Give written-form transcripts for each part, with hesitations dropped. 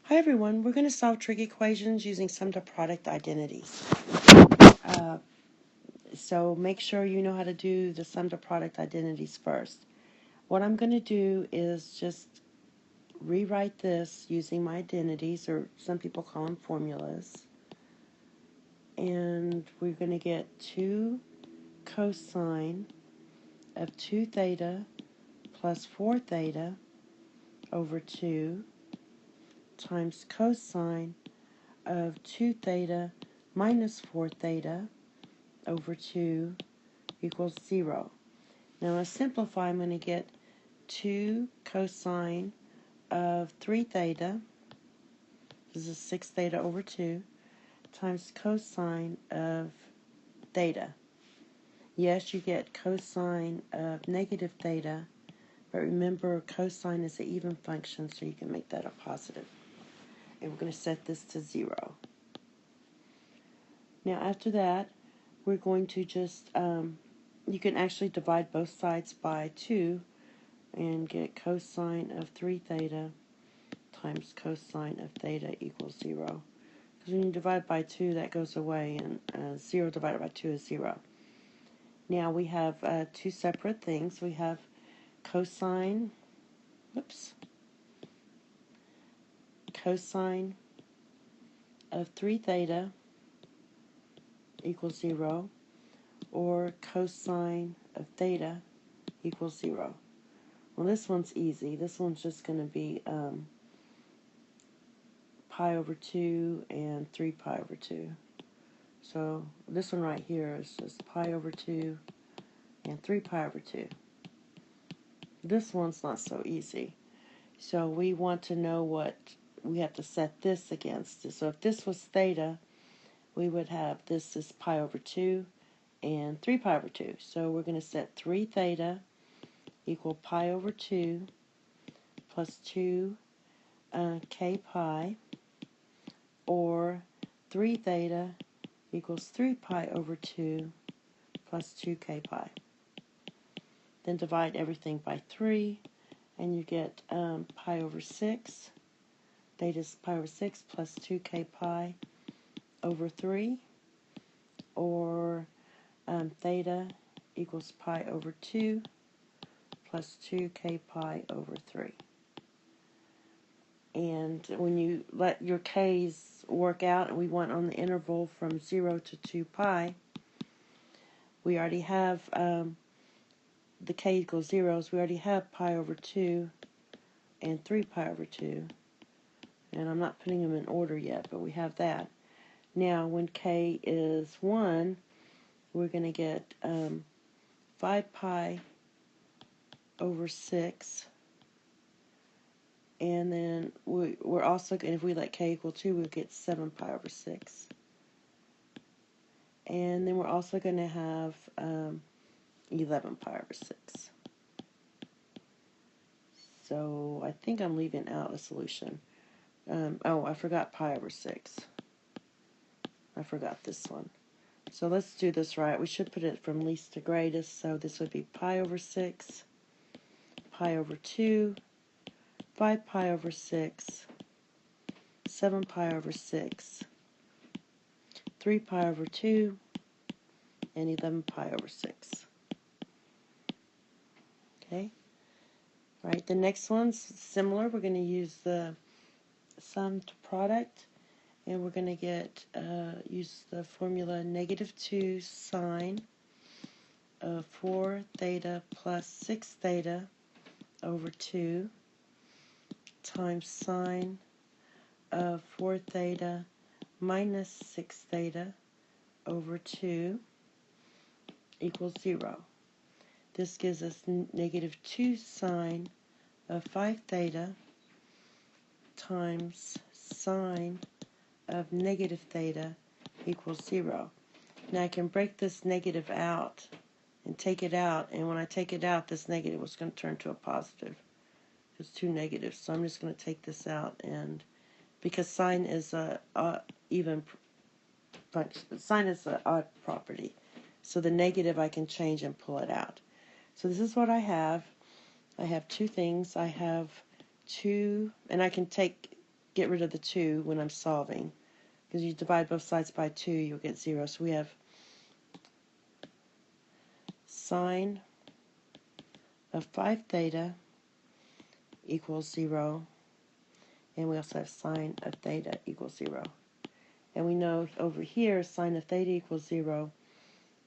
Hi everyone, we're going to solve trig equations using sum to product identities. So make sure you know how to do the sum to product identities first. What I'm going to do is just rewrite this using my identities, or some people call them formulas. And we're going to get 2 cosine of 2 theta plus 4 theta over 2 times cosine of 2 theta minus 4 theta over 2 equals 0. Now to simplify, I'm going to get 2 cosine of 3 theta, this is 6 theta over 2, times cosine of theta. Yes, you get cosine of negative theta, but remember cosine is an even function, so you can make that a positive. And we're going to set this to 0. Now after that, we're going to just, you can actually divide both sides by 2 and get cosine of 3 theta times cosine of theta equals 0. Because when you divide by 2, that goes away, and 0 divided by 2 is 0. Now we have two separate things. We have cosine of 3 theta equals 0, or cosine of theta equals 0. Well, this one's easy. This one's just going to be pi over 2 and 3 pi over 2. So this one right here is just pi over 2 and 3 pi over 2. This one's not so easy. So we want to know what we have to set this against. So if this was theta, we would have this is pi over 2 and 3 pi over 2. So we're going to set 3 theta equal pi over 2 plus 2 k pi, or 3 theta equals 3 pi over 2 plus 2k pi. Then divide everything by 3, and you get pi over 6. Theta is pi over 6 plus 2k pi over 3, or theta equals pi over 2 plus 2k pi over 3. And when you let your k's work out, and we want on the interval from 0 to 2 pi, we already have the k equals 0, so we already have pi over 2 and 3 pi over 2. And I'm not putting them in order yet, but we have that. Now, when k is 1, we're going to get 5 pi over 6. And then we're also, and if we let k equal 2, we'll get 7 pi over 6. And then we're also going to have 11 pi over 6. So I think I'm leaving out a solution. Oh, I forgot pi over 6. I forgot this one. So let's do this right. We should put it from least to greatest. So this would be pi over 6, pi over 2, 5 pi over 6, 7 pi over 6, 3 pi over 2, and 11 pi over 6. Okay? All right, the next one's similar. We're going to use the sum to product, and we're going to get use the formula -2 sine of 4 theta plus 6 theta over 2 times sine of 4 theta minus 6 theta over 2 equals 0. This gives us -2 sine of 5 theta times sine of negative theta equals 0. Now I can break this negative out and take it out, and when I take it out, this negative was going to turn to a positive. It's 2 negatives, so I'm just going to take this out, and because sine is a even function, sine is an odd property, so the negative I can change and pull it out. So this is what I have. I have two things. I have 2, and I can get rid of the 2 when I'm solving. Because you divide both sides by 2, you'll get 0. So we have sine of 5 theta equals 0. And we also have sine of theta equals 0. And we know over here sine of theta equals 0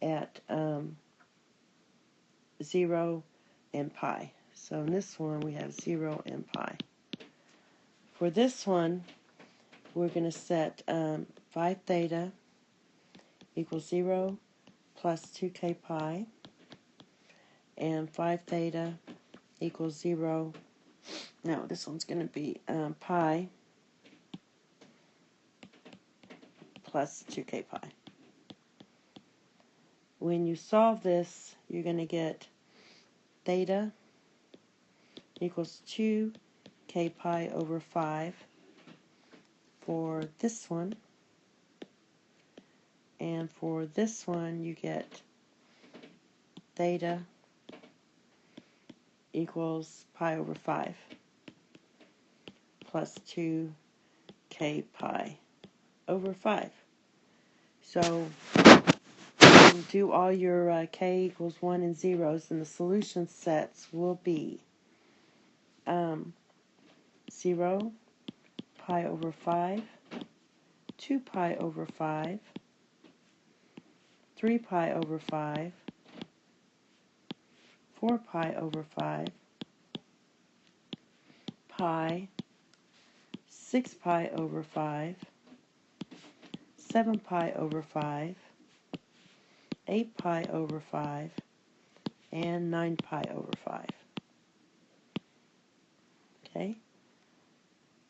at 0 and pi. So in this one we have 0 and pi. For this one, we're going to set 5 theta equals 0 plus 2k pi, and 5 theta equals 0. No, this one's going to be pi plus 2k pi. When you solve this, you're going to get theta equals 2k pi over 5 for this one. And for this one, you get theta equals pi over 5 plus 2k pi over 5. So when you do all your k equals 1 and zeros, and the solution sets will be 0, pi over 5, 2 pi over 5, 3 pi over 5, 4 pi over 5, pi, 6 pi over 5, 7 pi over 5, 8 pi over 5, and 9 pi over 5. Okay?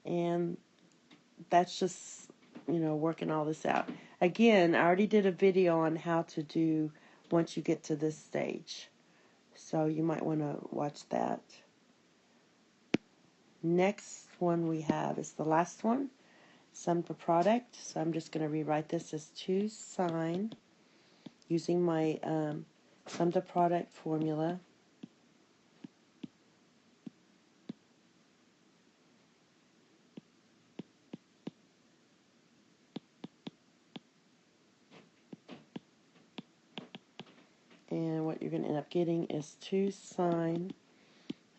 And that's just, working all this out. Again, I already did a video on how to do once you get to this stage. So you might want to watch that. Next one we have is the last one, sum the product. So I'm just going to rewrite this as 2 sine, using my sum the product formula. And what you're going to end up getting is 2 sine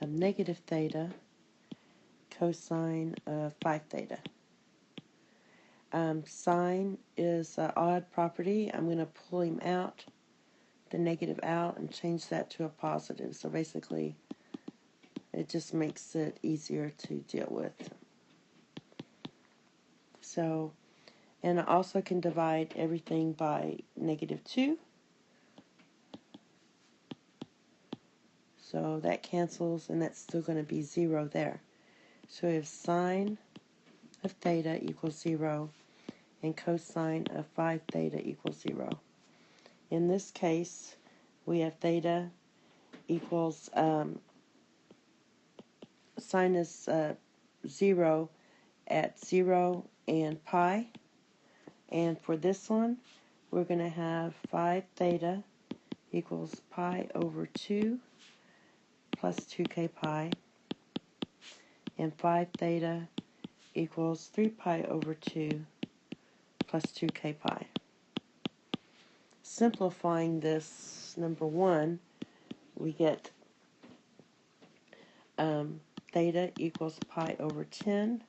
of negative theta cosine of 5 theta. Sine is an odd property. I'm going to pull him out, the negative out, and change that to a positive. So basically, it just makes it easier to deal with. So, and I also can divide everything by negative 2. So that cancels, and that's still going to be 0 there. So we have sine of theta equals 0, and cosine of 5 theta equals 0. In this case, we have theta equals, sine is 0 at 0 and pi. And for this one, we're going to have 5 theta equals pi over 2 plus 2k pi, and 5 theta equals 3 pi over 2 plus 2k pi. Simplifying this, number 1, we get theta equals pi over 10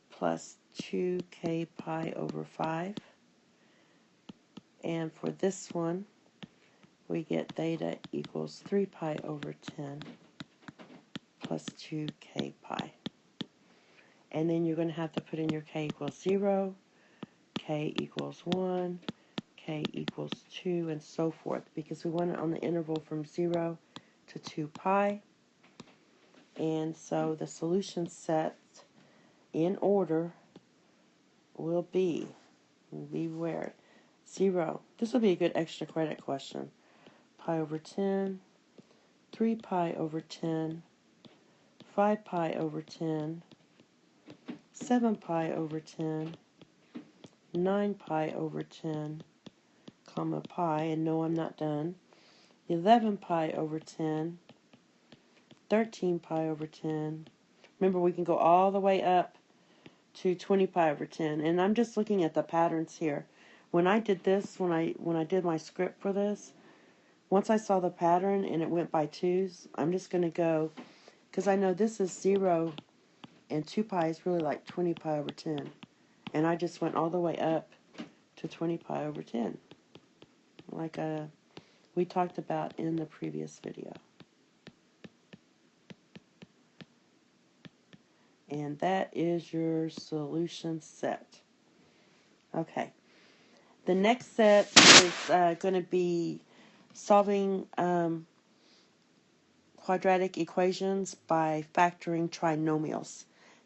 plus 2k pi over 5. And for this one, we get theta equals 3 pi over 10 plus 2k pi. And then you're going to have to put in your k equals 0, k equals 1, k equals 2, and so forth, because we want it on the interval from 0 to 2 pi. And so the solution set in order will be, beware, 0. This will be a good extra credit question. Pi over 10, 3 pi over 10, 5 pi over 10, 7 pi over 10, 9 pi over 10, comma pi, and no, I'm not done, 11 pi over 10, 13 pi over 10, Remember, we can go all the way up to 20 pi over 10. And I'm just looking at the patterns here. When I did this, when I did my script for this, once I saw the pattern and it went by twos, I'm just going to go, because I know this is 0 and 2 pi is really like 20 pi over 10. And I just went all the way up to 20 pi over 10, like we talked about in the previous video. And that is your solution set. Okay. The next set is going to be solving quadratic equations by factoring trinomials.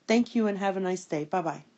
Thank you and have a nice day. Bye-bye.